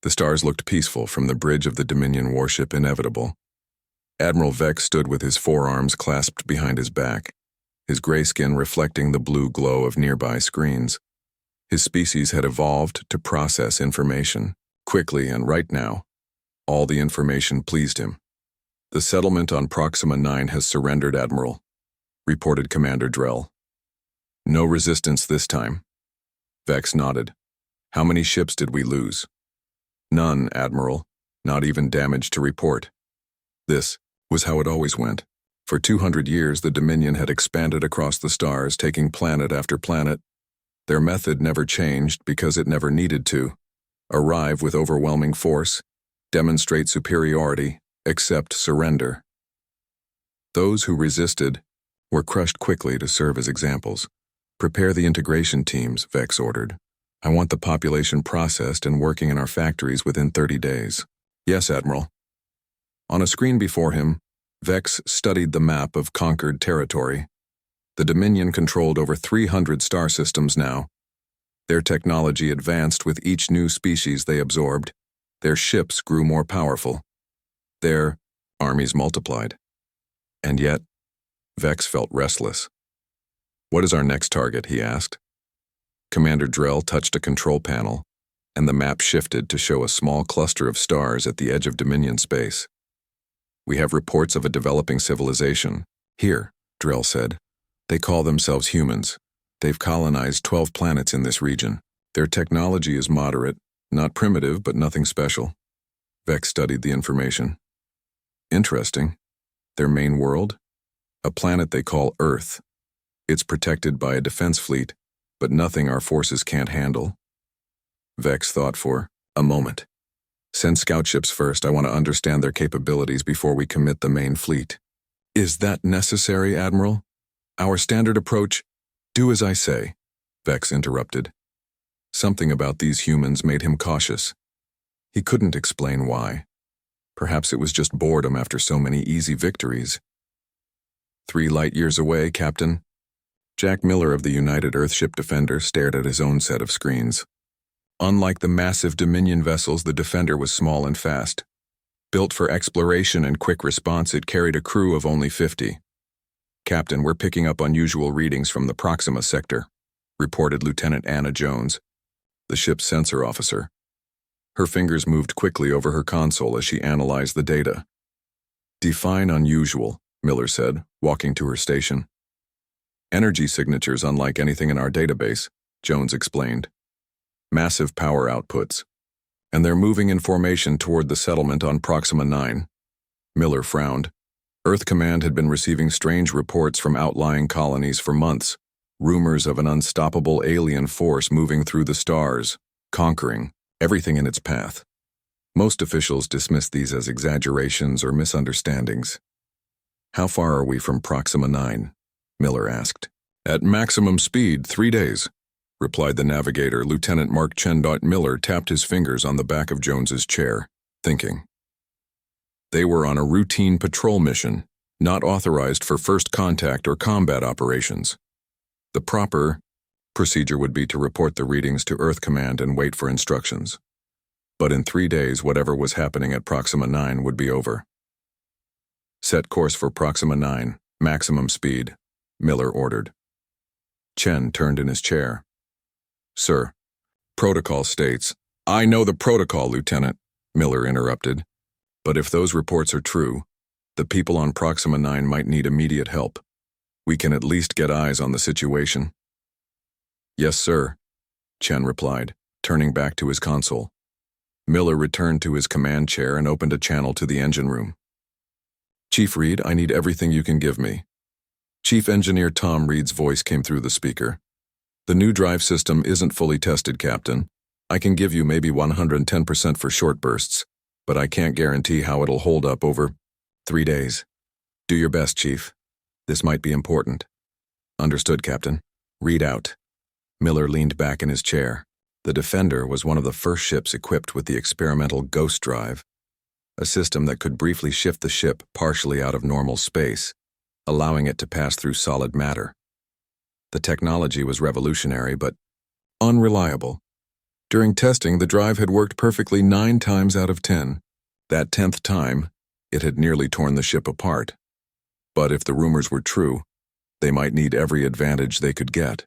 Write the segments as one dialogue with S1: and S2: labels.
S1: The stars looked peaceful from the bridge of the Dominion warship Inevitable. Admiral Vex stood with his forearms clasped behind his back, his gray skin reflecting the blue glow of nearby screens. His species had evolved to process information quickly, and right now, all the information pleased him. "The settlement on Proxima 9 has surrendered, Admiral," reported Commander Drell. "No resistance this time." Vex nodded. "How many ships did we lose?" "None, Admiral. Not even damage to report." This was how it always went. For 200 years, the Dominion had expanded across the stars, taking planet after planet. Their method never changed because it never needed to. Arrive with overwhelming force, demonstrate superiority, accept surrender. Those who resisted were crushed quickly to serve as examples. "Prepare the integration teams," Vex ordered. "I want the population processed and working in our factories within 30 days. "Yes, Admiral." On a screen before him, Vex studied the map of conquered territory. The Dominion controlled over 300 star systems now. Their technology advanced with each new species they absorbed. Their ships grew more powerful. Their armies multiplied. And yet, Vex felt restless. "What is our next target?" he asked. Commander Drell touched a control panel, and the map shifted to show a small cluster of stars at the edge of Dominion space. "We have reports of a developing civilization. Here," Drell said. "They call themselves humans. They've colonized 12 planets in this region. Their technology is moderate, not primitive, but nothing special." Vex studied the information. "Interesting. Their main world? A planet they call Earth. It's protected by a defense fleet, but nothing our forces can't handle." Vex thought for a moment. "Send scout ships first. I want to understand their capabilities before we commit the main fleet." "Is that necessary, Admiral? Our standard approach—" "Do as I say," Vex interrupted. Something about these humans made him cautious. He couldn't explain why. Perhaps it was just boredom after so many easy victories. 3 light years away, Captain." Jack Miller of the United Earthship Defender stared at his own set of screens. Unlike the massive Dominion vessels, the Defender was small and fast. Built for exploration and quick response, it carried a crew of only 50. "Captain, we're picking up unusual readings from the Proxima sector," reported Lieutenant Anna Jones, the ship's sensor officer. Her fingers moved quickly over her console as she analyzed the data. "Define unusual," Miller said, walking to her station. "Energy signatures unlike anything in our database," Jones explained. "Massive power outputs. And they're moving in formation toward the settlement on Proxima 9. Miller frowned. Earth Command had been receiving strange reports from outlying colonies for months, rumors of an unstoppable alien force moving through the stars, conquering everything in its path. Most officials dismissed these as exaggerations or misunderstandings. "How far are we from Proxima 9? Miller asked. "At maximum speed, 3 days," replied the navigator. Lieutenant Mark Chen. Miller tapped his fingers on the back of Jones's chair, thinking. They were on a routine patrol mission, not authorized for first contact or combat operations. The proper procedure would be to report the readings to Earth Command and wait for instructions. But in 3 days, whatever was happening at Proxima 9 would be over. "Set course for Proxima 9, maximum speed," Miller ordered. Chen turned in his chair. "Sir, protocol states—" "I know the protocol, Lieutenant," Miller interrupted. "But if those reports are true, the people on Proxima 9 might need immediate help. We can at least get eyes on the situation." "Yes, sir," Chen replied, turning back to his console. Miller returned to his command chair and opened a channel to the engine room. "Chief Reed, I need everything you can give me." Chief Engineer Tom Reed's voice came through the speaker. "The new drive system isn't fully tested, Captain. I can give you maybe 110% for short bursts, but I can't guarantee how it'll hold up over 3 days. Do your best, Chief. This might be important." "Understood, Captain. Read out." Miller leaned back in his chair. The Defender was one of the first ships equipped with the experimental Ghost Drive, a system that could briefly shift the ship partially out of normal space, allowing it to pass through solid matter. The technology was revolutionary, but unreliable. During testing, the drive had worked perfectly 9 times out of 10. That 10th time, it had nearly torn the ship apart. But if the rumors were true, they might need every advantage they could get.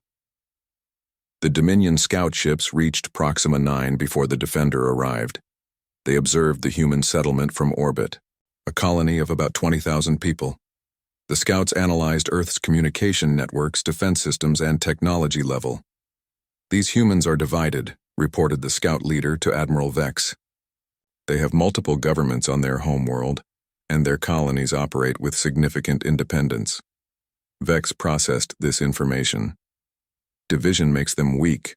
S1: The Dominion scout ships reached Proxima 9 before the Defender arrived. They observed the human settlement from orbit, a colony of about 20,000 people. The scouts analyzed Earth's communication networks, defense systems, and technology level. "These humans are divided," reported the scout leader to Admiral Vex. "They have multiple governments on their homeworld, and their colonies operate with significant independence." Vex processed this information. "Division makes them weak.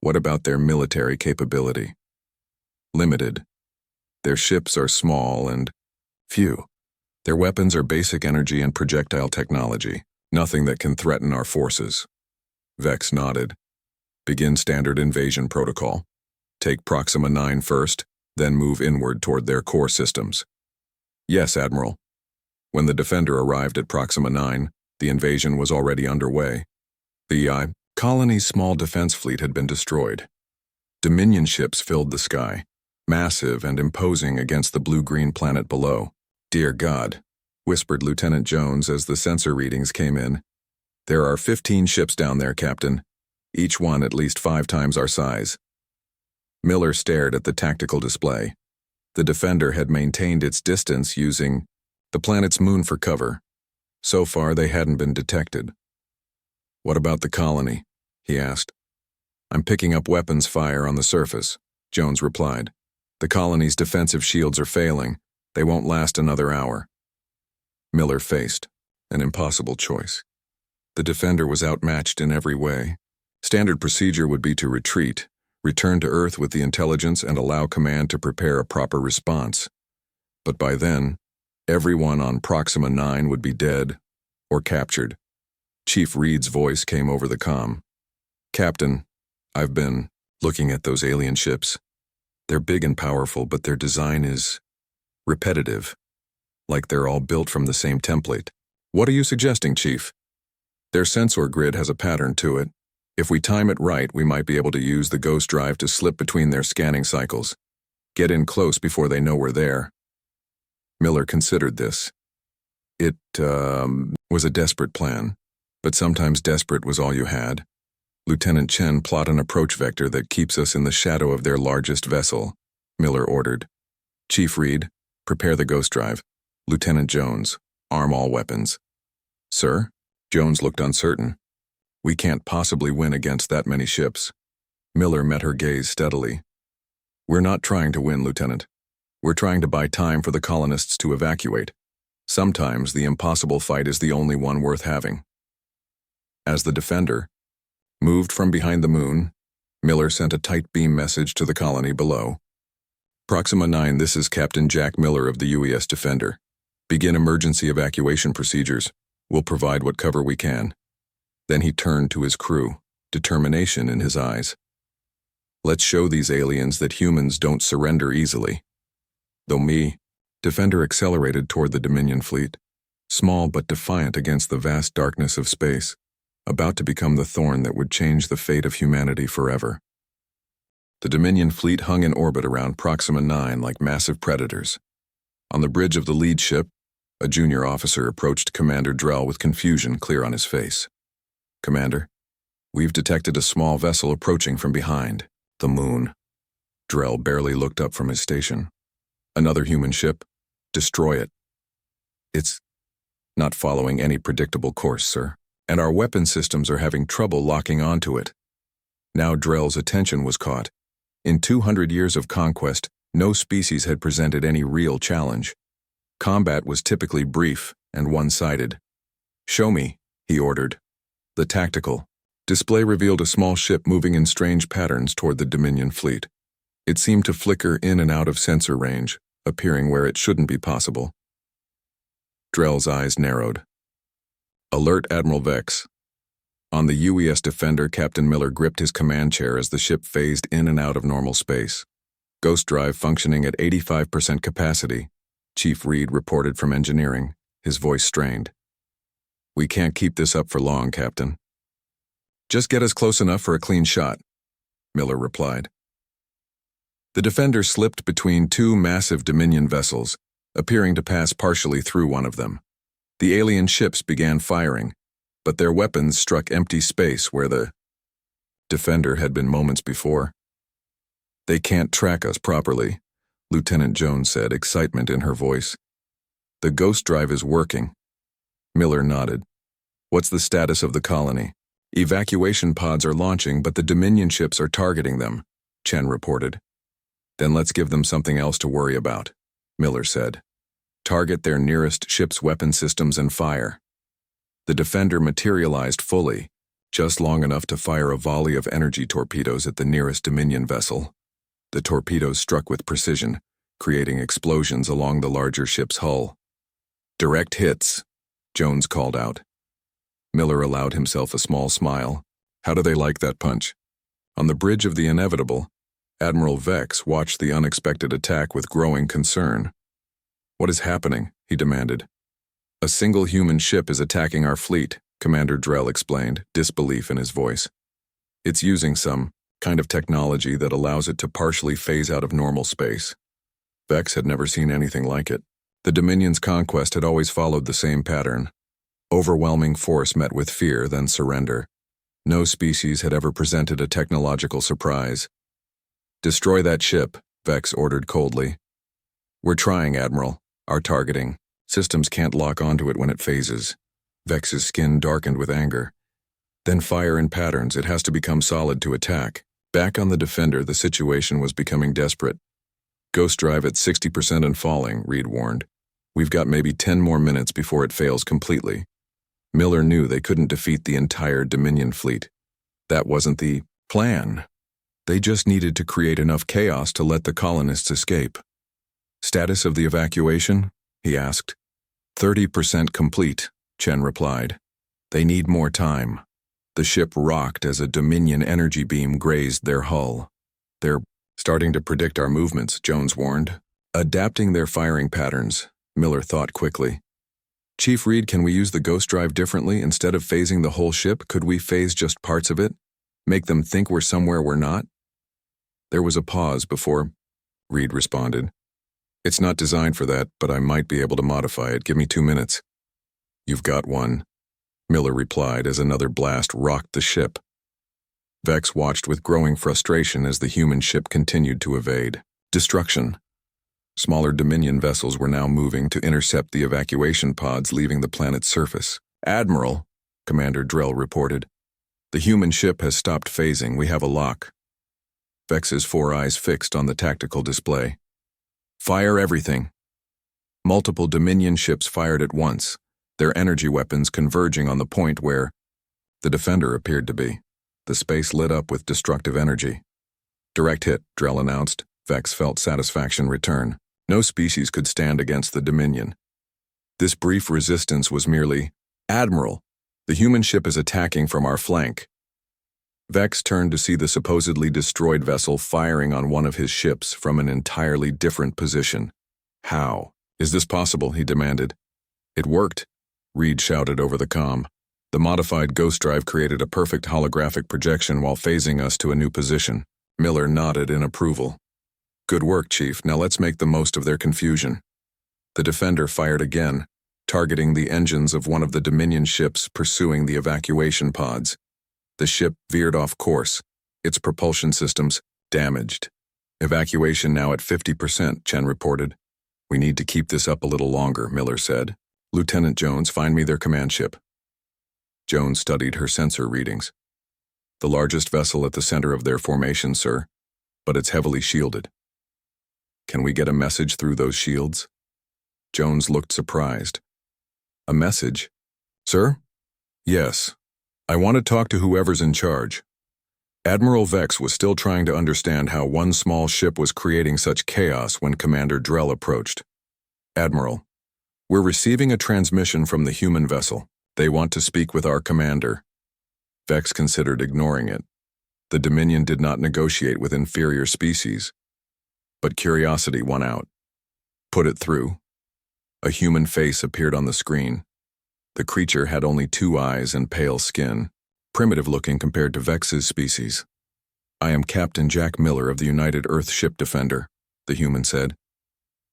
S1: What about their military capability?" "Limited. Their ships are small and few. Their weapons are basic energy and projectile technology, nothing that can threaten our forces." Vex nodded. "Begin standard invasion protocol. Take Proxima 9 first, then move inward toward their core systems." "Yes, Admiral." When the Defender arrived at Proxima 9, the invasion was already underway. The colony's small defense fleet had been destroyed. Dominion ships filled the sky, massive and imposing against the blue-green planet below. "Dear God," whispered Lieutenant Jones as the sensor readings came in. "There are 15 ships down there, Captain, each one at least 5 times our size." Miller stared at the tactical display. The Defender had maintained its distance using the planet's moon for cover. So far, they hadn't been detected. "What about the colony?" he asked. "I'm picking up weapons fire on the surface," Jones replied. "The colony's defensive shields are failing. They won't last another hour." Miller faced an impossible choice. The Defender was outmatched in every way. Standard procedure would be to retreat, return to Earth with the intelligence, and allow command to prepare a proper response. But by then, everyone on Proxima 9 would be dead or captured. Chief Reed's voice came over the comm. "Captain, I've been looking at those alien ships. They're big and powerful, but their design is repetitive, like they're all built from the same template." "What are you suggesting, Chief?" "Their sensor grid has a pattern to it. If we time it right, we might be able to use the ghost drive to slip between their scanning cycles. Get in close before they know we're there." Miller considered this. It was a desperate plan, but sometimes desperate was all you had. "Lieutenant Chen, plot an approach vector that keeps us in the shadow of their largest vessel," Miller ordered. "Chief Reed, prepare the ghost drive. Lieutenant Jones, arm all weapons." "Sir?" Jones looked uncertain. "We can't possibly win against that many ships." Miller met her gaze steadily. "We're not trying to win, Lieutenant. We're trying to buy time for the colonists to evacuate. Sometimes the impossible fight is the only one worth having." As the Defender moved from behind the moon, Miller sent a tight beam message to the colony below. "Proxima 9, this is Captain Jack Miller of the UES Defender. Begin emergency evacuation procedures. We'll provide what cover we can." Then he turned to his crew, determination in his eyes. "Let's show these aliens that humans don't surrender easily." Defender accelerated toward the Dominion fleet, small but defiant against the vast darkness of space, about to become the thorn that would change the fate of humanity forever. The Dominion fleet hung in orbit around Proxima 9 like massive predators. On the bridge of the lead ship, a junior officer approached Commander Drell with confusion clear on his face. "Commander, we've detected a small vessel approaching from behind the moon." Drell barely looked up from his station. "Another human ship? Destroy it." "It's not following any predictable course, sir, and our weapon systems are having trouble locking onto it." Now Drell's attention was caught. In 200 years of conquest, no species had presented any real challenge. Combat was typically brief and one-sided. "Show me," he ordered. The tactical display revealed a small ship moving in strange patterns toward the Dominion fleet. It seemed to flicker in and out of sensor range, appearing where it shouldn't be possible. Drell's eyes narrowed. "Alert Admiral Vex." On the UES Defender, Captain Miller gripped his command chair as the ship phased in and out of normal space. "Ghost drive functioning at 85% capacity," Chief Reed reported from engineering, his voice strained. "We can't keep this up for long, Captain." "Just get us close enough for a clean shot," Miller replied. The Defender slipped between two massive Dominion vessels, appearing to pass partially through one of them. The alien ships began firing, but their weapons struck empty space where the Defender had been moments before. "They can't track us properly," Lieutenant Jones said, excitement in her voice. "The ghost drive is working." Miller nodded. "What's the status of the colony?" "Evacuation pods are launching, but the Dominion ships are targeting them," Chen reported. "Then let's give them something else to worry about," Miller said. "Target their nearest ship's weapon systems and fire." The Defender materialized fully, just long enough to fire a volley of energy torpedoes at the nearest Dominion vessel. The torpedoes struck with precision, creating explosions along the larger ship's hull. "Direct hits," Jones called out. Miller allowed himself a small smile. How do they like that punch? On the bridge of the Inevitable, Admiral Vex watched the unexpected attack with growing concern. "What is happening?" he demanded. "A single human ship is attacking our fleet," Commander Drell explained, disbelief in his voice. "It's using some kind of technology that allows it to partially phase out of normal space." Vex had never seen anything like it. The Dominion's conquest had always followed the same pattern. Overwhelming force met with fear, then surrender. No species had ever presented a technological surprise. "Destroy that ship," Vex ordered coldly. "We're trying, Admiral. Our targeting systems can't lock onto it when it phases." Vex's skin darkened with anger. "Then fire in patterns. It has to become solid to attack." Back on the Defender, the situation was becoming desperate. "Ghost drive at 60% and falling," Reed warned. "We've got maybe 10 more minutes before it fails completely." Miller knew they couldn't defeat the entire Dominion fleet. That wasn't the plan. They just needed to create enough chaos to let the colonists escape. "Status of the evacuation?" he asked. 30% complete, Chen replied. "They need more time." The ship rocked as a Dominion energy beam grazed their hull. "They're starting to predict our movements," Jones warned. "Adapting their firing patterns," Miller thought quickly. "Chief Reed, can we use the ghost drive differently? Instead of phasing the whole ship, could we phase just parts of it? Make them think we're somewhere we're not?" There was a pause before Reed responded. "It's not designed for that, but I might be able to modify it. Give me 2 minutes." "You've got one," Miller replied as another blast rocked the ship. Vex watched with growing frustration as the human ship continued to evade destruction. Smaller Dominion vessels were now moving to intercept the evacuation pods leaving the planet's surface. "Admiral," Commander Drell reported, "the human ship has stopped phasing. We have a lock." Vex's 4 eyes fixed on the tactical display. "Fire everything." Multiple Dominion ships fired at once, their energy weapons converging on the point where the Defender appeared to be. The space lit up with destructive energy. "Direct hit," Drell announced. Vex felt satisfaction return. No species could stand against the Dominion. This brief resistance was merely, "Admiral, the human ship is attacking from our flank." Vex turned to see the supposedly destroyed vessel firing on one of his ships from an entirely different position. "How is this possible?" he demanded. "It worked," Reed shouted over the comm. "The modified ghost drive created a perfect holographic projection while phasing us to a new position." Miller nodded in approval. "Good work, Chief. Now let's make the most of their confusion." The Defender fired again, targeting the engines of one of the Dominion ships pursuing the evacuation pods. The ship veered off course, its propulsion systems damaged. "Evacuation now at 50%, Chen reported. "We need to keep this up a little longer," Miller said. "Lieutenant Jones, find me their command ship." Jones studied her sensor readings. "The largest vessel at the center of their formation, sir, but it's heavily shielded." "Can we get a message through those shields?" Jones looked surprised. "A message? Sir?" "Yes. I want to talk to whoever's in charge." Admiral Vex was still trying to understand how one small ship was creating such chaos when Commander Drell approached. "Admiral, we're receiving a transmission from the human vessel. They want to speak with our commander." Vex considered ignoring it. The Dominion did not negotiate with inferior species. But curiosity won out. "Put it through." A human face appeared on the screen. The creature had only 2 eyes and pale skin, primitive looking compared to Vex's species. I am Captain Jack Miller of the United Earth Ship Defender, the human said.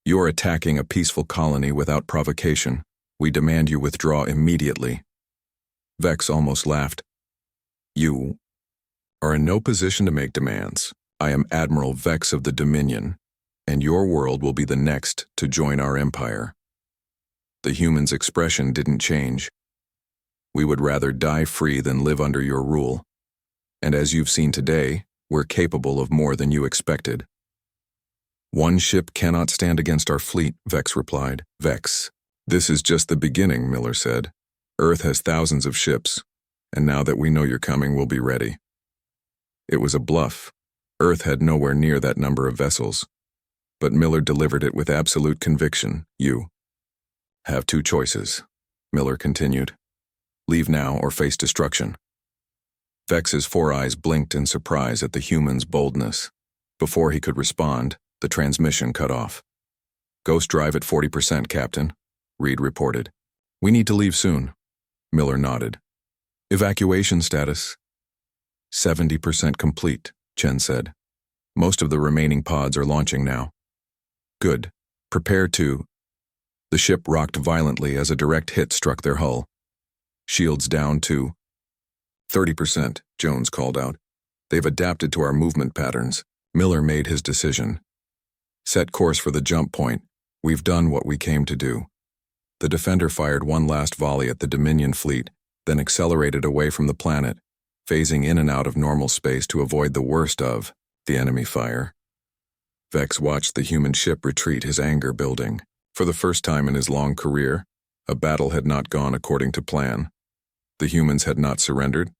S1: You are attacking a peaceful colony without provocation. We demand you withdraw immediately. Vex almost laughed. You are in no position to make demands. I am Admiral Vex of the Dominion, and your world will be the next to join our empire. The human's expression didn't change. We would rather die free than live under your rule. And as you've seen today, we're capable of more than you expected. One ship cannot stand against our fleet, Vex replied. Vex, this is just the beginning, Miller said. Earth has thousands of ships, and now that we know you're coming, we'll be ready. It was a bluff. Earth had nowhere near that number of vessels. But Miller delivered it with absolute conviction. You have two choices, Miller continued. Leave now or face destruction. Vex's four eyes blinked in surprise at the human's boldness. Before he could respond, the transmission cut off. Ghost drive at 40%, Captain, Reed reported. We need to leave soon. Miller nodded. Evacuation status? 70% complete, Chen said. Most of the remaining pods are launching now. Good. Prepare to. The ship rocked violently as a direct hit struck their hull. Shields down to 30%, Jones called out. They've adapted to our movement patterns. Miller made his decision. Set course for the jump point. We've done what we came to do. The Defender fired one last volley at the Dominion fleet, then accelerated away from the planet, phasing in and out of normal space to avoid the worst of the enemy fire. Vex watched the human ship retreat, his anger building. For the first time in his long career, a battle had not gone according to plan. The humans had not surrendered.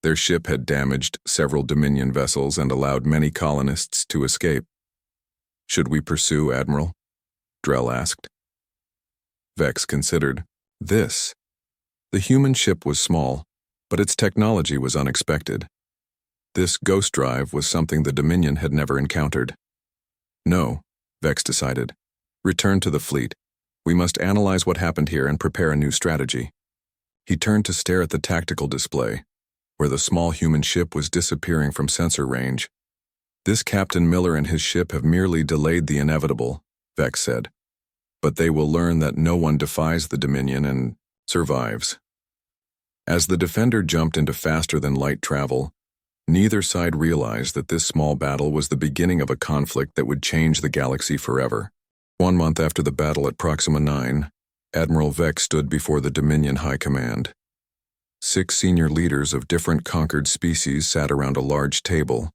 S1: Their ship had damaged several Dominion vessels and allowed many colonists to escape. Should we pursue, Admiral? Drell asked. Vex considered. The human ship was small, but its technology was unexpected. This ghost drive was something the Dominion had never encountered. No, Vex decided. Return to the fleet. We must analyze what happened here and prepare a new strategy. He turned to stare at the tactical display, where the small human ship was disappearing from sensor range. This Captain Miller and his ship have merely delayed the inevitable, Vex said. But they will learn that no one defies the Dominion and survives. As the Defender jumped into faster-than-light travel, neither side realized that this small battle was the beginning of a conflict that would change the galaxy forever. 1 month after the battle at Proxima 9, Admiral Vex stood before the Dominion High Command. 6 senior leaders of different conquered species sat around a large table,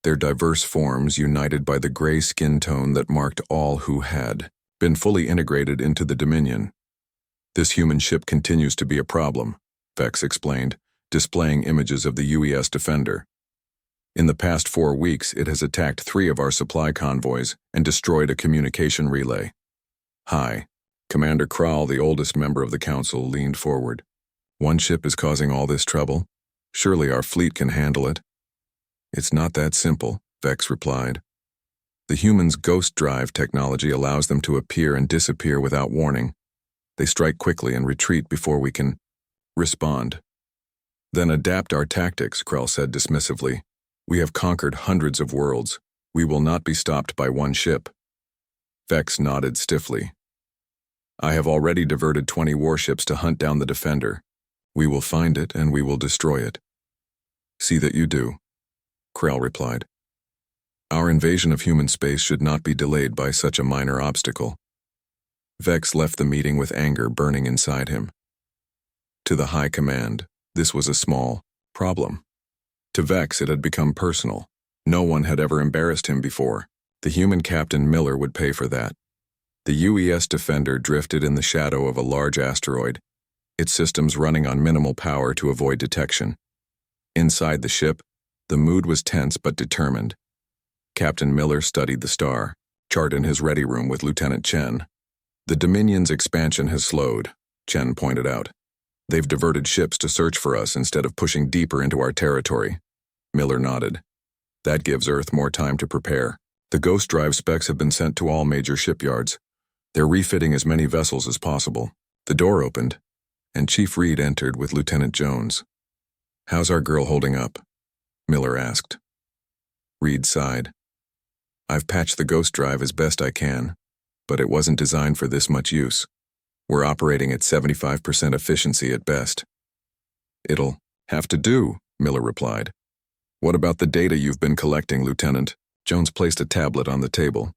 S1: their diverse forms united by the gray skin tone that marked all who had been fully integrated into the Dominion. This human ship continues to be a problem, Vex explained, displaying images of the UES Defender. In the past 4 weeks, it has attacked 3 of our supply convoys and destroyed a communication relay. Hi. Commander Krall, the oldest member of the Council, leaned forward. One ship is causing all this trouble? Surely our fleet can handle it. It's not that simple, Vex replied. The humans' ghost drive technology allows them to appear and disappear without warning. They strike quickly and retreat before we can respond. Then adapt our tactics, Krall said dismissively. We have conquered hundreds of worlds. We will not be stopped by one ship. Vex nodded stiffly. I have already diverted 20 warships to hunt down the Defender. We will find it and we will destroy it. See that you do, Krall replied. Our invasion of human space should not be delayed by such a minor obstacle. Vex left the meeting with anger burning inside him. To the High Command, this was a small problem. To Vex, it had become personal. No one had ever embarrassed him before. The human Captain Miller would pay for that. The UES Defender drifted in the shadow of a large asteroid, its systems running on minimal power to avoid detection. Inside the ship, the mood was tense but determined. Captain Miller studied the star, chart in his ready room with Lieutenant Chen. The Dominion's expansion has slowed, Chen pointed out. They've diverted ships to search for us instead of pushing deeper into our territory. Miller nodded. That gives Earth more time to prepare. The ghost drive specs have been sent to all major shipyards. They're refitting as many vessels as possible. The door opened, and Chief Reed entered with Lieutenant Jones. How's our girl holding up? Miller asked. Reed sighed. I've patched the ghost drive as best I can, but it wasn't designed for this much use. We're operating at 75% efficiency at best. It'll have to do, Miller replied. What about the data you've been collecting, Lieutenant? Jones placed a tablet on the table.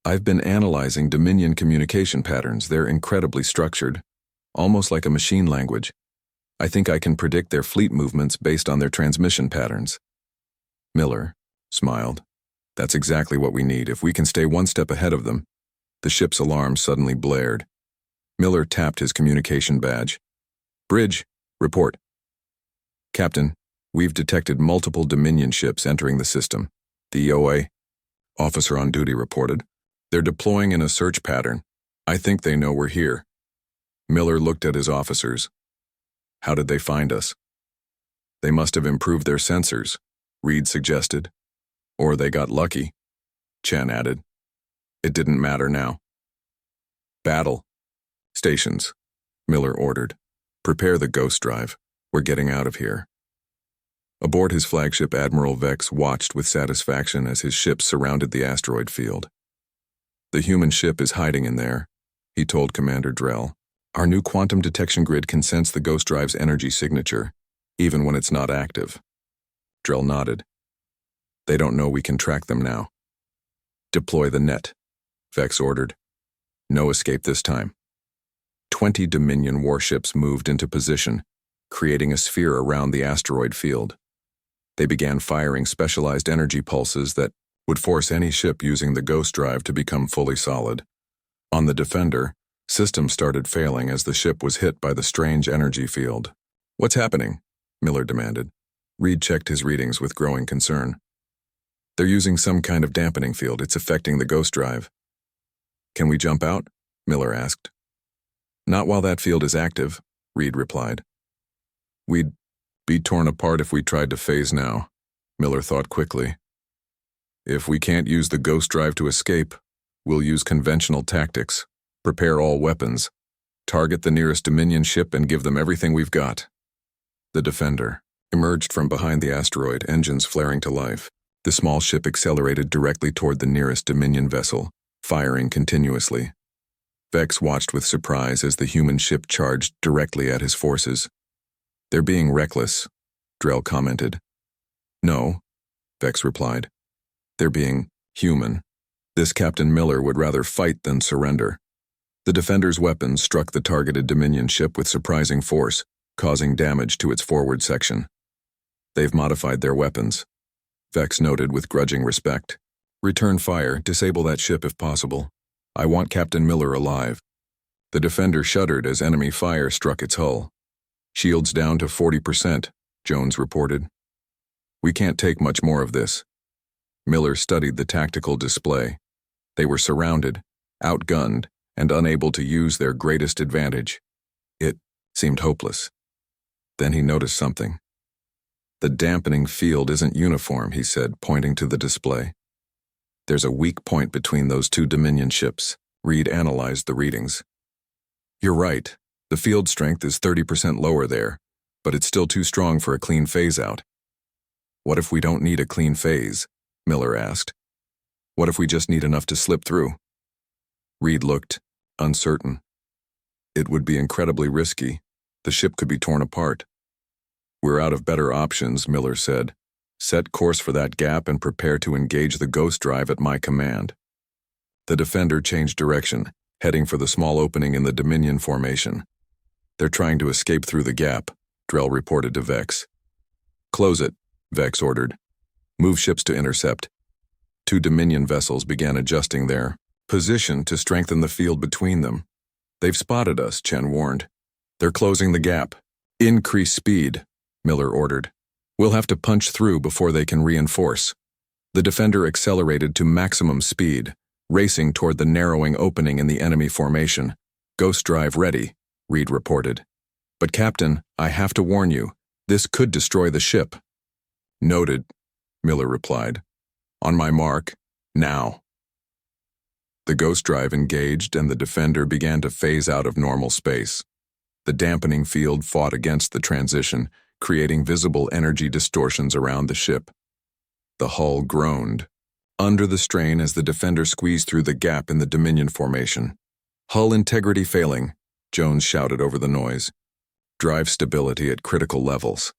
S1: I've been analyzing Dominion communication patterns. They're incredibly structured, almost like a machine language. I think I can predict their fleet movements based on their transmission patterns. Miller smiled. That's exactly what we need. If we can stay one step ahead of them. The ship's alarm suddenly blared. Miller tapped his communication badge. Bridge, report. Captain, we've detected multiple Dominion ships entering the system. The EOA officer on duty reported. They're deploying in a search pattern. I think they know we're here. Miller looked at his officers. How did they find us? They must have improved their sensors, Reed suggested. Or they got lucky, Chen added. It didn't matter now. Battle. Stations, Miller ordered. Prepare the ghost drive. We're getting out of here. Aboard his flagship, Admiral Vex watched with satisfaction as his ship surrounded the asteroid field. The human ship is hiding in there, he told Commander Drell. Our new quantum detection grid can sense the ghost drive's energy signature, even when it's not active. Drell nodded. They don't know we can track them now. Deploy the net, Vex ordered. No escape this time. 20 Dominion warships moved into position, creating a sphere around the asteroid field. They began firing specialized energy pulses that would force any ship using the ghost drive to become fully solid. On the Defender, systems started failing as the ship was hit by the strange energy field. What's happening? Miller demanded. Reed checked his readings with growing concern. They're using some kind of dampening field. It's affecting the ghost drive. Can we jump out? Miller asked. Not while that field is active, Reed replied. We'd be torn apart if we tried to phase now, Miller thought quickly. If we can't use the ghost drive to escape, we'll use conventional tactics. Prepare all weapons. Target the nearest Dominion ship and give them everything we've got. The Defender emerged from behind the asteroid, engines flaring to life. The small ship accelerated directly toward the nearest Dominion vessel, firing continuously. Vex watched with surprise as the human ship charged directly at his forces. They're being reckless, Drell commented. No, Vex replied. They're being human. This Captain Miller would rather fight than surrender. The Defender's weapons struck the targeted Dominion ship with surprising force, causing damage to its forward section. They've modified their weapons, Vex noted with grudging respect. Return fire, disable that ship if possible. I want Captain Miller alive. The Defender shuddered as enemy fire struck its hull. Shields down to 40%, Jones reported. We can't take much more of this. Miller studied the tactical display. They were surrounded, outgunned, and unable to use their greatest advantage. It seemed hopeless. Then he noticed something. The dampening field isn't uniform, he said, pointing to the display. There's a weak point between those two Dominion ships. Reed analyzed the readings. You're right. The field strength is 30% lower there, but it's still too strong for a clean phase-out. What if we don't need a clean phase? Miller asked. What if we just need enough to slip through? Reed looked uncertain. It would be incredibly risky. The ship could be torn apart. We're out of better options, Miller said. Set course for that gap and prepare to engage the ghost drive at my command. The Defender changed direction, heading for the small opening in the Dominion formation. They're trying to escape through the gap, Drell reported to Vex. Close it, Vex ordered. Move ships to intercept. 2 Dominion vessels began adjusting their position to strengthen the field between them. They've spotted us, Chen warned. They're closing the gap. Increase speed, Miller ordered. We'll have to punch through before they can reinforce. The Defender accelerated to maximum speed, racing toward the narrowing opening in the enemy formation. Ghost drive ready, Reed reported. But Captain, I have to warn you, this could destroy the ship. Noted, Miller replied. On my mark, now. The ghost drive engaged and the Defender began to phase out of normal space. The dampening field fought against the transition, creating visible energy distortions around the ship. The hull groaned, under the strain as the defender squeezed through the gap in the Dominion formation. "Hull integrity failing," Jones shouted over the noise. "Drive stability at critical levels."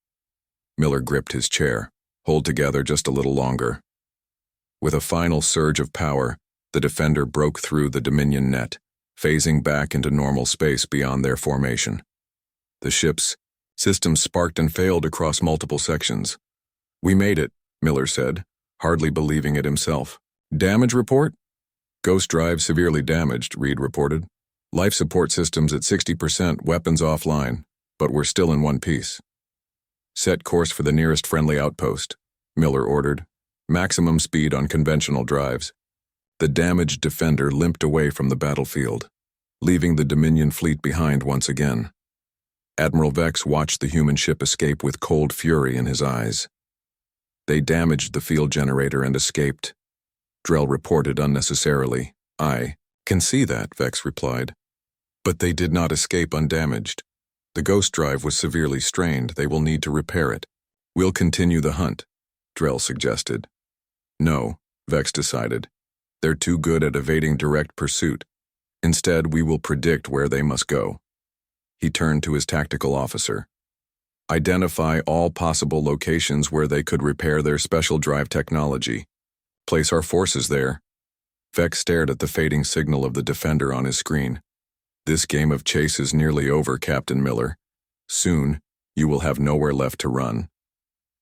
S1: Miller gripped his chair. "Hold together just a little longer." With a final surge of power, the defender broke through the Dominion net, phasing back into normal space beyond their formation. The ship's systems sparked and failed across multiple sections. "We made it," Miller said, hardly believing it himself. "Damage report?" "Ghost drive severely damaged," Reed reported. "Life support systems at 60%, weapons offline, but we're still in one piece." "Set course for the nearest friendly outpost," Miller ordered. "Maximum speed on conventional drives." The damaged defender limped away from the battlefield, leaving the Dominion fleet behind once again. Admiral Vex watched the human ship escape with cold fury in his eyes. "They damaged the field generator and escaped," Drell reported unnecessarily. "I can see that," Vex replied. "But they did not escape undamaged. The ghost drive was severely strained. They will need to repair it." "We'll continue the hunt," Drell suggested. "No," Vex decided. "They're too good at evading direct pursuit. Instead, we will predict where they must go." He turned to his tactical officer. "Identify all possible locations where they could repair their special drive technology. Place our forces there." Vex stared at the fading signal of the defender on his screen. "This game of chase is nearly over, Captain Miller. Soon, you will have nowhere left to run."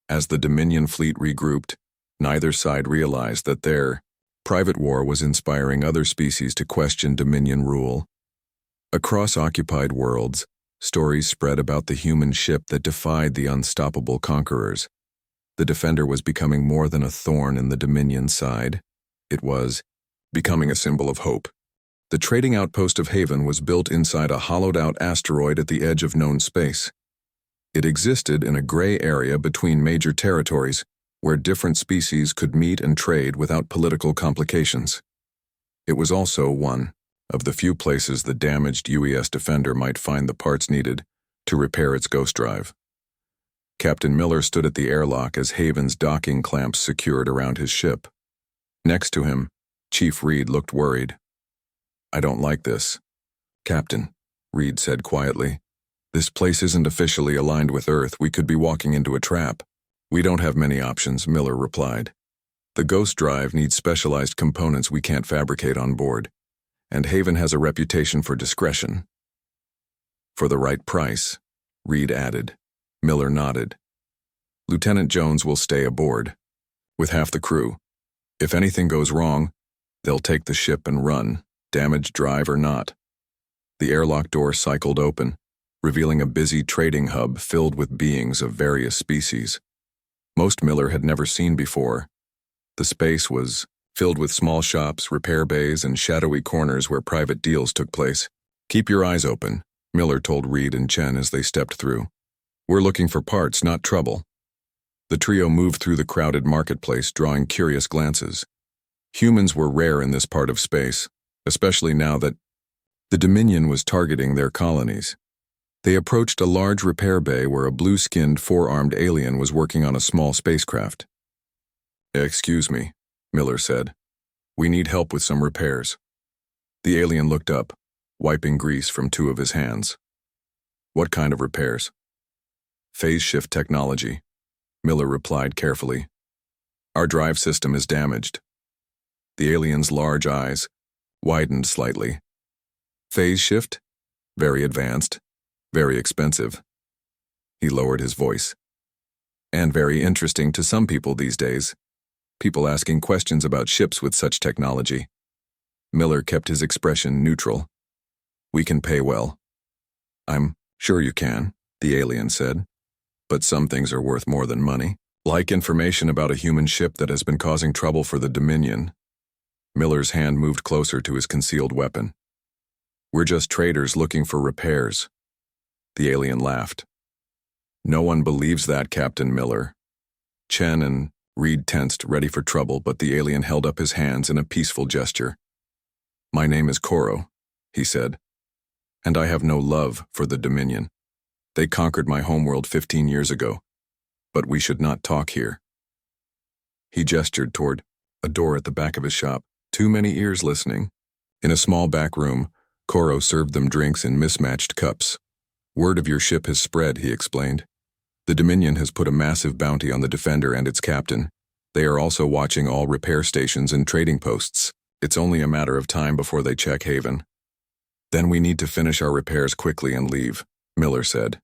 S1: As the Dominion fleet regrouped, neither side realized that their private war was inspiring other species to question Dominion rule. Across occupied worlds, stories spread about the human ship that defied the unstoppable conquerors. The defender was becoming more than a thorn in the Dominion side. It was becoming a symbol of hope. The trading outpost of Haven was built inside a hollowed-out asteroid at the edge of known space. It existed in a gray area between major territories, where different species could meet and trade without political complications. It was also one of the few places the damaged UES defender might find the parts needed to repair its ghost drive. Captain Miller stood at the airlock as Haven's docking clamps secured around his ship. Next to him, Chief Reed looked worried. "I don't like this." "Captain," Reed said quietly, "this place isn't officially aligned with Earth. We could be walking into a trap." "We don't have many options," Miller replied. "The ghost drive needs specialized components we can't fabricate on board, and Haven has a reputation for discretion." "For the right price," Reed added. Miller nodded. "Lieutenant Jones will stay aboard, with half the crew. If anything goes wrong, they'll take the ship and run, damaged drive or not." The airlock door cycled open, revealing a busy trading hub filled with beings of various species. Most Miller had never seen before. The space was filled with small shops, repair bays, and shadowy corners where private deals took place. "Keep your eyes open," Miller told Reed and Chen as they stepped through. "We're looking for parts, not trouble." The trio moved through the crowded marketplace, drawing curious glances. Humans were rare in this part of space, especially now that the Dominion was targeting their colonies. They approached a large repair bay where a blue-skinned, four-armed alien was working on a small spacecraft. "Excuse me," Miller said. "We need help with some repairs." The alien looked up, wiping grease from two of his hands. "What kind of repairs?" "Phase shift technology," Miller replied carefully. "Our drive system is damaged." The alien's large eyes widened slightly. "Phase shift? Very advanced. Very expensive." He lowered his voice. "And very interesting to some people these days. People asking questions about ships with such technology." Miller kept his expression neutral. "We can pay well." "I'm sure you can," the alien said. "But some things are worth more than money. Like information about a human ship that has been causing trouble for the Dominion." Miller's hand moved closer to his concealed weapon. "We're just traders looking for repairs." The alien laughed. "No one believes that, Captain Miller." Chen and Reed tensed, ready for trouble, but the alien held up his hands in a peaceful gesture. "My name is Koro," he said, "and I have no love for the Dominion. They conquered my homeworld 15 years ago, but we should not talk here." He gestured toward a door at the back of his shop. Too many ears listening. In a small back room, Koro served them drinks in mismatched cups. Word of your ship has spread, he explained. The Dominion has put a massive bounty on the Defender and its captain. They are also watching all repair stations and trading posts. It's only a matter of time before they check Haven. Then we need to finish our repairs quickly and leave, Miller said.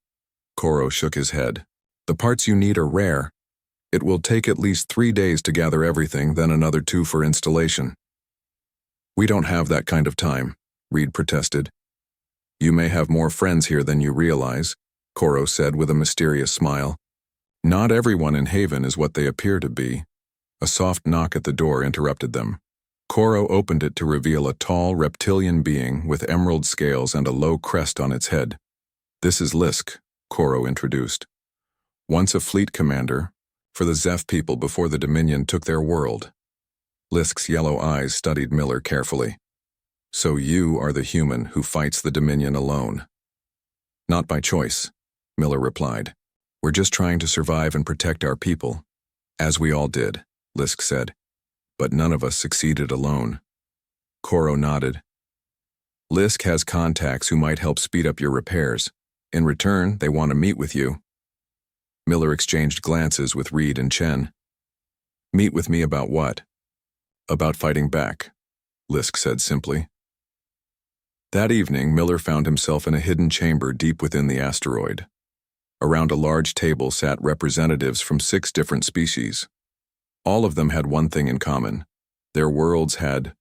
S1: Koro shook his head. The parts you need are rare. It will take at least 3 days to gather everything, then another 2 for installation. We don't have that kind of time, Reed protested. You may have more friends here than you realize, Koro said with a mysterious smile. Not everyone in Haven is what they appear to be. A soft knock at the door interrupted them. Koro opened it to reveal a tall reptilian being with emerald scales and a low crest on its head. This is Lisk, Koro introduced. Once a fleet commander, for the Zeph people before the Dominion took their world. Lisk's yellow eyes studied Miller carefully. So you are the human who fights the Dominion alone. Not by choice, Miller replied. We're just trying to survive and protect our people. As we all did, Lisk said. But none of us succeeded alone. Koro nodded. Lisk has contacts who might help speed up your repairs. In return, they want to meet with you. Miller exchanged glances with Reed and Chen. Meet with me about what? About fighting back, Lisk said simply. That evening, Miller found himself in a hidden chamber deep within the asteroid. Around a large table sat representatives from 6 different species. All of them had one thing in common. Their worlds had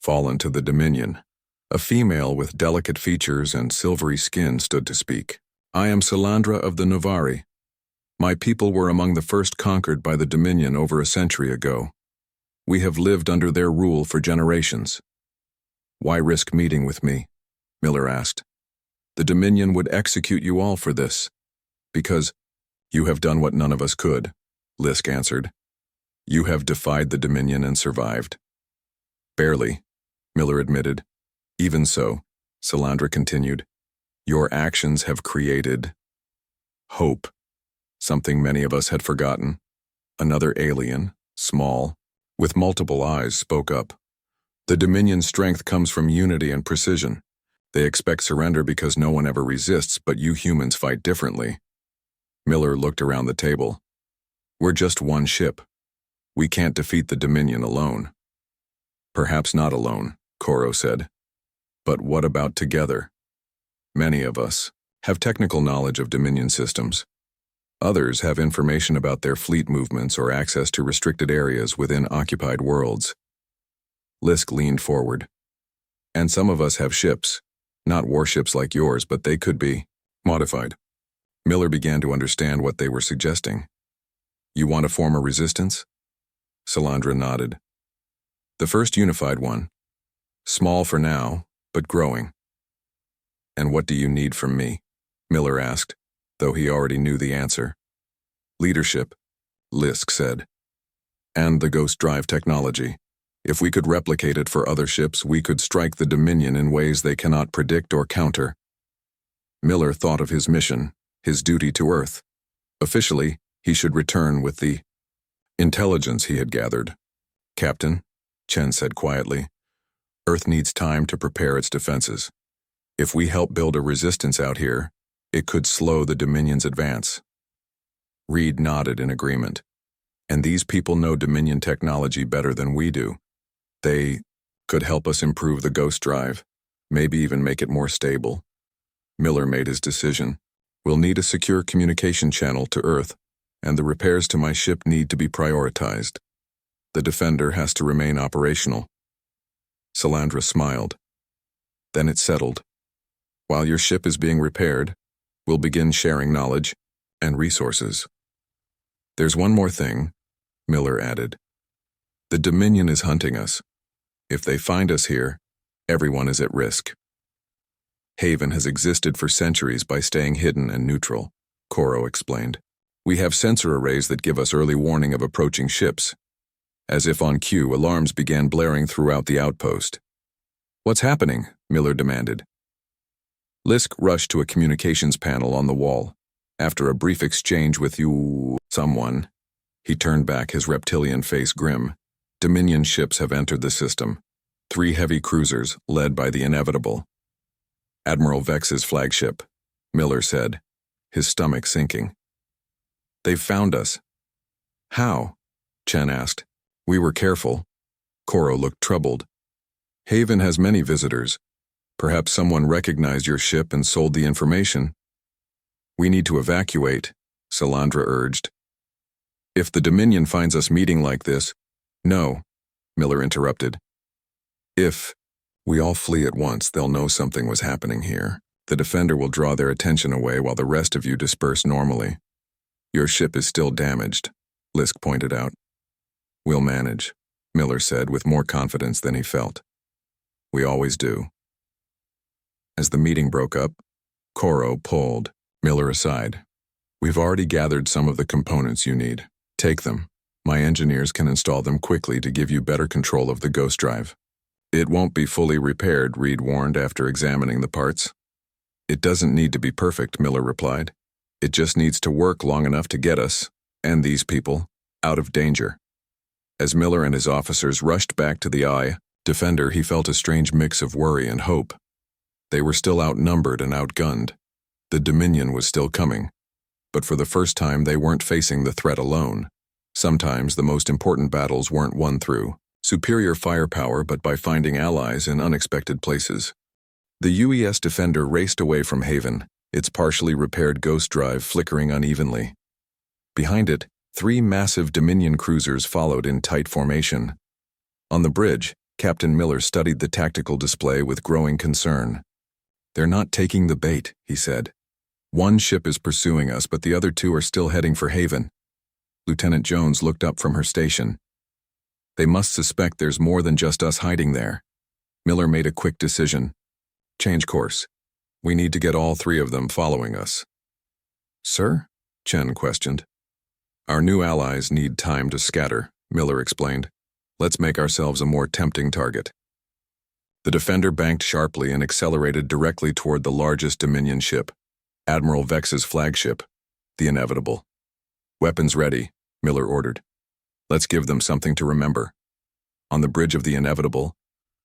S1: fallen to the Dominion. A female with delicate features and silvery skin stood to speak. I am Salandra of the Novari. My people were among the first conquered by the Dominion over a century ago. We have lived under their rule for generations. Why risk meeting with me? Miller asked. The Dominion would execute you all for this. Because you have done what none of us could, Lisk answered. You have defied the Dominion and survived. Barely, Miller admitted. Even so, Salandra continued, your actions have created hope, something many of us had forgotten. Another alien, small, with multiple eyes, spoke up. The Dominion's strength comes from unity and precision. They expect surrender because no one ever resists, but you humans fight differently. Miller looked around the table. We're just one ship. We can't defeat the Dominion alone. Perhaps not alone, Koro said. But what about together? Many of us have technical knowledge of Dominion systems. Others have information about their fleet movements or access to restricted areas within occupied worlds. Lisk leaned forward. And some of us have ships, not warships like yours, but they could be modified. Miller began to understand what they were suggesting. You want to form a resistance? Salandra nodded. The first unified one. Small for now, but growing. And what do you need from me? Miller asked, though he already knew the answer. Leadership, Lisk said. And the ghost drive technology. If we could replicate it for other ships, we could strike the Dominion in ways they cannot predict or counter. Miller thought of his mission, his duty to Earth. Officially, he should return with the intelligence he had gathered. Captain, Chen said quietly, Earth needs time to prepare its defenses. If we help build a resistance out here, it could slow the Dominion's advance. Reed nodded in agreement. And these people know Dominion technology better than we do. They could help us improve the ghost drive, maybe even make it more stable. Miller made his decision. We'll need a secure communication channel to Earth, and the repairs to my ship need to be prioritized. The Defender has to remain operational. Salandra smiled. Then it settled. While your ship is being repaired, we'll begin sharing knowledge and resources. There's one more thing, Miller added. The Dominion is hunting us. If they find us here, everyone is at risk. Haven has existed for centuries by staying hidden and neutral, Koro explained. We have sensor arrays that give us early warning of approaching ships. As if on cue, alarms began blaring throughout the outpost. What's happening? Miller demanded. Lisk rushed to a communications panel on the wall. After a brief exchange with someone, He turned back, his reptilian face grim. Dominion ships have entered the system. 3 heavy cruisers, led by the Inevitable. Admiral Vex's flagship, Miller said, his stomach sinking. They've found us. How? Chen asked. We were careful. Koro looked troubled. Haven has many visitors. Perhaps someone recognized your ship and sold the information. We need to evacuate, Salandra urged. If the Dominion finds us meeting like this, no, Miller interrupted. If we all flee at once, they'll know something was happening here. The Defender will draw their attention away while the rest of you disperse normally. Your ship is still damaged, Lisk pointed out. We'll manage, Miller said with more confidence than he felt. We always do. As the meeting broke up, Koro pulled Miller aside. We've already gathered some of the components you need. Take them. My engineers can install them quickly to give you better control of the ghost drive. It won't be fully repaired, Reed warned after examining the parts. It doesn't need to be perfect, Miller replied. It just needs to work long enough to get us, and these people, out of danger. As Miller and his officers rushed back to the Defender, he felt a strange mix of worry and hope. They were still outnumbered and outgunned. The Dominion was still coming. But for the first time, they weren't facing the threat alone. Sometimes the most important battles weren't won through superior firepower, but by finding allies in unexpected places. The UES Defender raced away from Haven, its partially repaired ghost drive flickering unevenly. Behind it, 3 massive Dominion cruisers followed in tight formation. On the bridge, Captain Miller studied the tactical display with growing concern. They're not taking the bait, he said. One ship is pursuing us, but the other 2 are still heading for Haven. Lieutenant Jones looked up from her station. They must suspect there's more than just us hiding there. Miller made a quick decision. Change course. We need to get all 3 of them following us. Sir? Chen questioned. Our new allies need time to scatter, Miller explained. Let's make ourselves a more tempting target. The Defender banked sharply and accelerated directly toward the largest Dominion ship, Admiral Vex's flagship, the Inevitable. Weapons ready, Miller ordered. Let's give them something to remember. On the bridge of the Inevitable,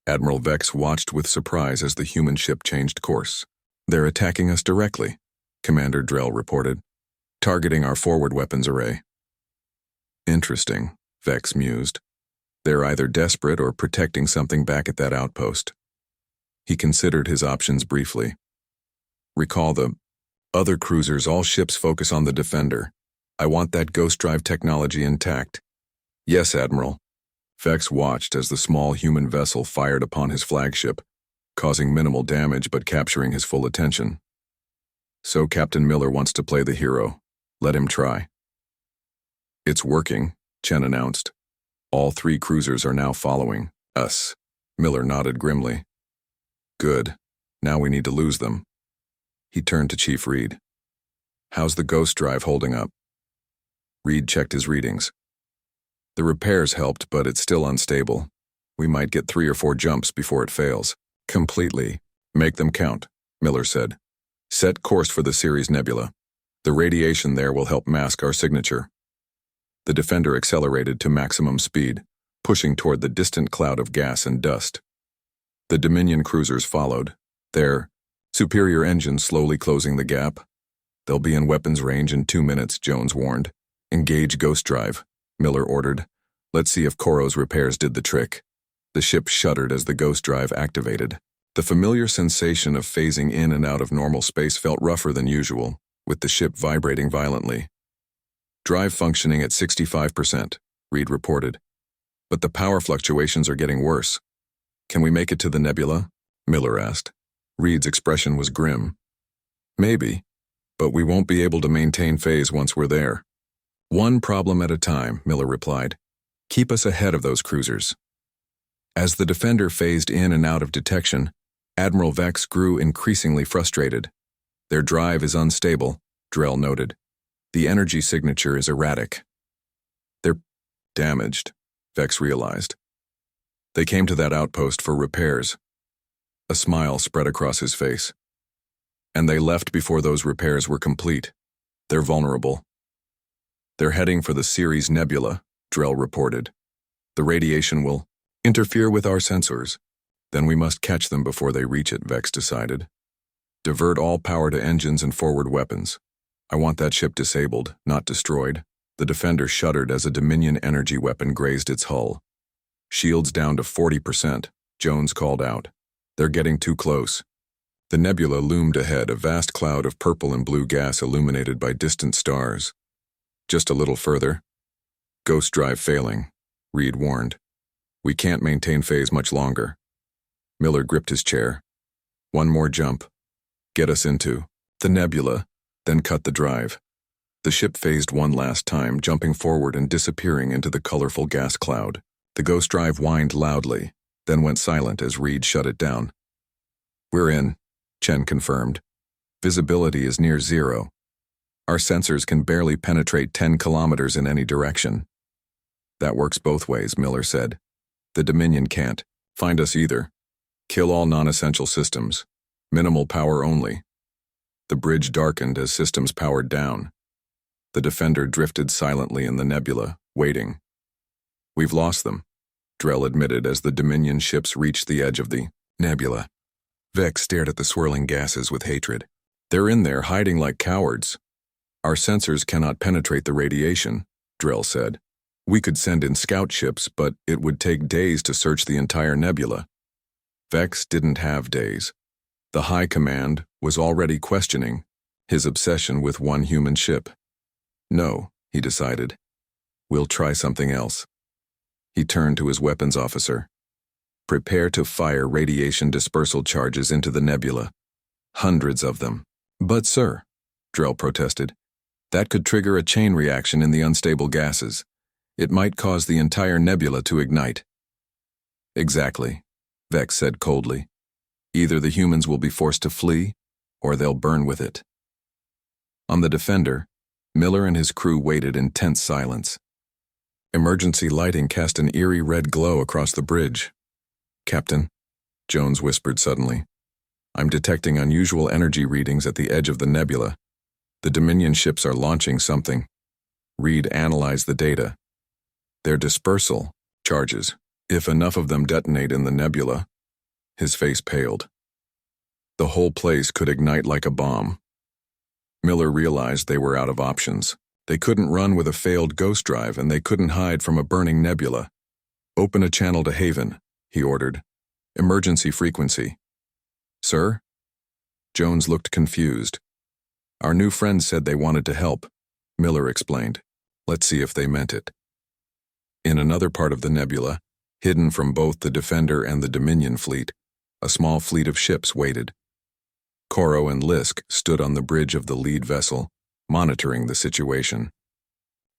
S1: Admiral Vex watched with surprise as the human ship changed course. They're attacking us directly, Commander Drell reported, targeting our forward weapons array. Interesting, Vex mused. They're either desperate or protecting something back at that outpost. He considered his options briefly. Recall the other cruisers, all ships focus on the Defender. I want that ghost drive technology intact. Yes, Admiral. Vex watched as the small human vessel fired upon his flagship, causing minimal damage but capturing his full attention. So Captain Miller wants to play the hero. Let him try. It's working, Chen announced. All 3 cruisers are now following us. Miller nodded grimly. Good. Now we need to lose them. He turned to Chief Reed. How's the ghost drive holding up? Reed checked his readings. The repairs helped, but it's still unstable. We might get 3 or 4 jumps before it fails. Completely. Make them count, Miller said. Set course for the Ceres Nebula. The radiation there will help mask our signature. The Defender accelerated to maximum speed, pushing toward the distant cloud of gas and dust. The Dominion cruisers followed, their superior engines slowly closing the gap. They'll be in weapons range in 2 minutes, Jones warned. Engage ghost drive, Miller ordered. Let's see if Koro's repairs did the trick. The ship shuddered as the ghost drive activated. The familiar sensation of phasing in and out of normal space felt rougher than usual, with the ship vibrating violently. Drive functioning at 65%, Reed reported. But the power fluctuations are getting worse. Can we make it to the nebula? Miller asked. Reed's expression was grim. Maybe, but we won't be able to maintain phase once we're there. One problem at a time, Miller replied. Keep us ahead of those cruisers. As the Defender phased in and out of detection, Admiral Vex grew increasingly frustrated. Their drive is unstable, Drell noted. The energy signature is erratic. They're damaged, Vex realized. They came to that outpost for repairs. A smile spread across his face. And they left before those repairs were complete. They're vulnerable. They're heading for the Ceres Nebula, Drell reported. The radiation will interfere with our sensors. Then we must catch them before they reach it, Vex decided. Divert all power to engines and forward weapons. I want that ship disabled, not destroyed. The Defender shuddered as a Dominion energy weapon grazed its hull. Shields down to 40%, Jones called out. They're getting too close. The nebula loomed ahead, a vast cloud of purple and blue gas illuminated by distant stars. Just a little further. Ghost drive failing, Reed warned. We can't maintain phase much longer. Miller gripped his chair. One more jump. Get us into the nebula, then cut the drive. The ship phased one last time, jumping forward and disappearing into the colorful gas cloud. The ghost drive whined loudly, then went silent as Reed shut it down. We're in, Chen confirmed. Visibility is near zero. Our sensors can barely penetrate 10 kilometers in any direction. That works both ways, Miller said. The Dominion can't find us either. Kill all non-essential systems. Minimal power only. The bridge darkened as systems powered down. The Defender drifted silently in the nebula, waiting. We've lost them, Drell admitted as the Dominion ships reached the edge of the nebula. Vex stared at the swirling gases with hatred. They're in there, hiding like cowards. Our sensors cannot penetrate the radiation, Drell said. We could send in scout ships, but it would take days to search the entire nebula. Vex didn't have days. The High Command was already questioning his obsession with one human ship. No, he decided. We'll try something else. He turned to his weapons officer. Prepare to fire radiation dispersal charges into the nebula. Hundreds of them. But sir, Drell protested, that could trigger a chain reaction in the unstable gases. It might cause the entire nebula to ignite. Exactly, Vex said coldly. Either the humans will be forced to flee, or they'll burn with it. On the Defender, Miller and his crew waited in tense silence. Emergency lighting cast an eerie red glow across the bridge. Captain, Jones whispered suddenly, I'm detecting unusual energy readings at the edge of the nebula. The Dominion ships are launching something. Reed analyzed the data. They're dispersal charges. If enough of them detonate in the nebula, his face paled. The whole place could ignite like a bomb. Miller realized they were out of options. They couldn't run with a failed ghost drive, and they couldn't hide from a burning nebula. Open a channel to Haven, he ordered. Emergency frequency. Sir? Jones looked confused. Our new friends said they wanted to help, Miller explained. Let's see if they meant it. In another part of the nebula, hidden from both the Defender and the Dominion fleet, a small fleet of ships waited. Koro and Lisk stood on the bridge of the lead vessel, monitoring the situation.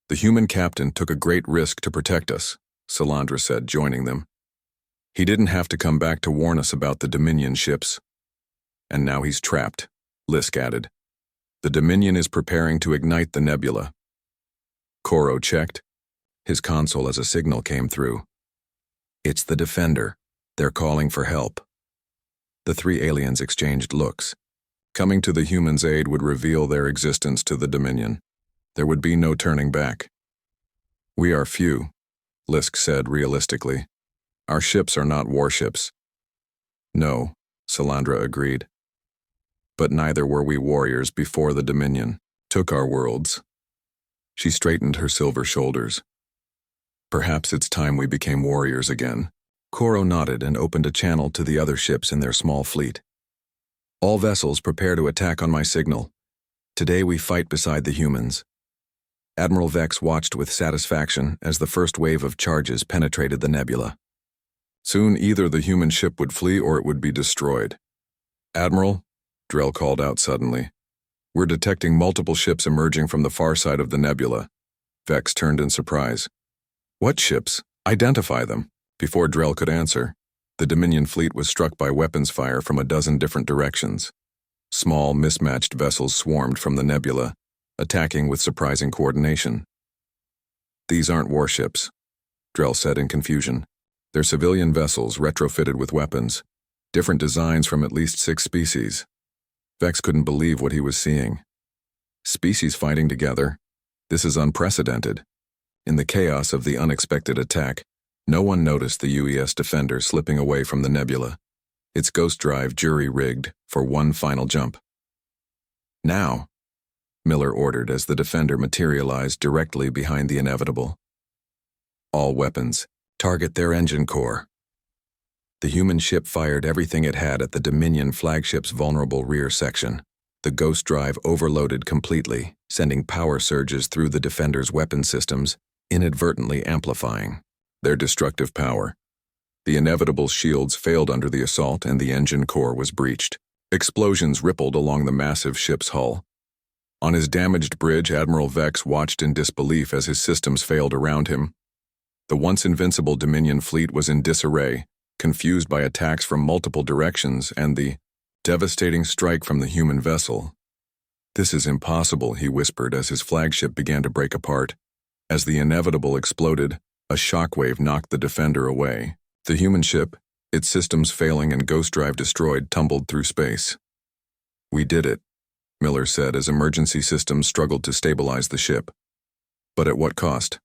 S1: The human captain took a great risk to protect us, Salandra said, joining them. He didn't have to come back to warn us about the Dominion ships. And now he's trapped, Lisk added. The Dominion is preparing to ignite the nebula. Koro checked. His console as a signal came through. It's the Defender. They're calling for help. The three aliens exchanged looks. Coming to the humans' aid would reveal their existence to the Dominion. There would be no turning back. We are few, Lisk said realistically. Our ships are not warships. No, Salandra agreed. But neither were we warriors before the Dominion took our worlds. She straightened her silver shoulders. Perhaps it's time we became warriors again. Koro nodded and opened a channel to the other ships in their small fleet. All vessels prepare to attack on my signal. Today we fight beside the humans. Admiral Vex watched with satisfaction as the first wave of charges penetrated the nebula. Soon either the human ship would flee or it would be destroyed. Admiral, Drell called out suddenly. We're detecting multiple ships emerging from the far side of the nebula. Vex turned in surprise. What ships? Identify them. Before Drell could answer, the Dominion fleet was struck by weapons fire from a dozen different directions. Small, mismatched vessels swarmed from the nebula, attacking with surprising coordination. These aren't warships, Drell said in confusion. They're civilian vessels retrofitted with weapons, different designs from at least 6 species. Vex couldn't believe what he was seeing. Species fighting together? This is unprecedented. In the chaos of the unexpected attack, no one noticed the UES Defender slipping away from the nebula, its ghost drive jury-rigged for one final jump. "Now," Miller ordered as the Defender materialized directly behind the inevitable. "All weapons, target their engine core." The human ship fired everything it had at the Dominion flagship's vulnerable rear section. The ghost drive overloaded completely, sending power surges through the Defender's weapon systems, inadvertently amplifying their destructive power. The inevitable shields failed under the assault and the engine core was breached. Explosions rippled along the massive ship's hull. On his damaged bridge, Admiral Vex watched in disbelief as his systems failed around him. The once invincible Dominion fleet was in disarray, confused by attacks from multiple directions and the devastating strike from the human vessel. "This is impossible," he whispered as his flagship began to break apart. As the inevitable exploded, a shockwave knocked the Defender away. The human ship, its systems failing and ghost drive destroyed, tumbled through space. "We did it," Miller said as emergency systems struggled to stabilize the ship. But at what cost?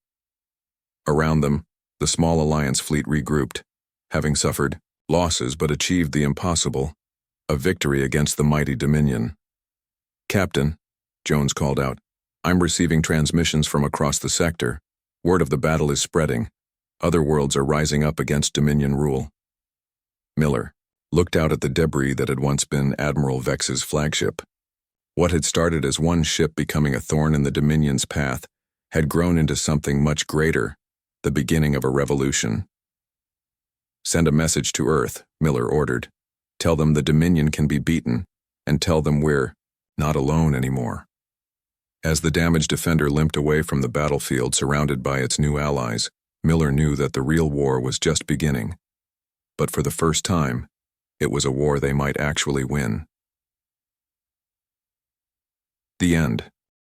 S1: Around them, the small Alliance fleet regrouped, having suffered losses but achieved the impossible, a victory against the mighty Dominion. "Captain," Jones called out, "I'm receiving transmissions from across the sector. Word of the battle is spreading. Other worlds are rising up against Dominion rule." Miller looked out at the debris that had once been Admiral Vex's flagship. What had started as one ship becoming a thorn in the Dominion's path had grown into something much greater, the beginning of a revolution. "Send a message to Earth," Miller ordered. "Tell them the Dominion can be beaten, and tell them we're not alone anymore." As the damaged Defender limped away from the battlefield surrounded by its new allies, Miller knew that the real war was just beginning. But for the first time, it was a war they might actually win. The end.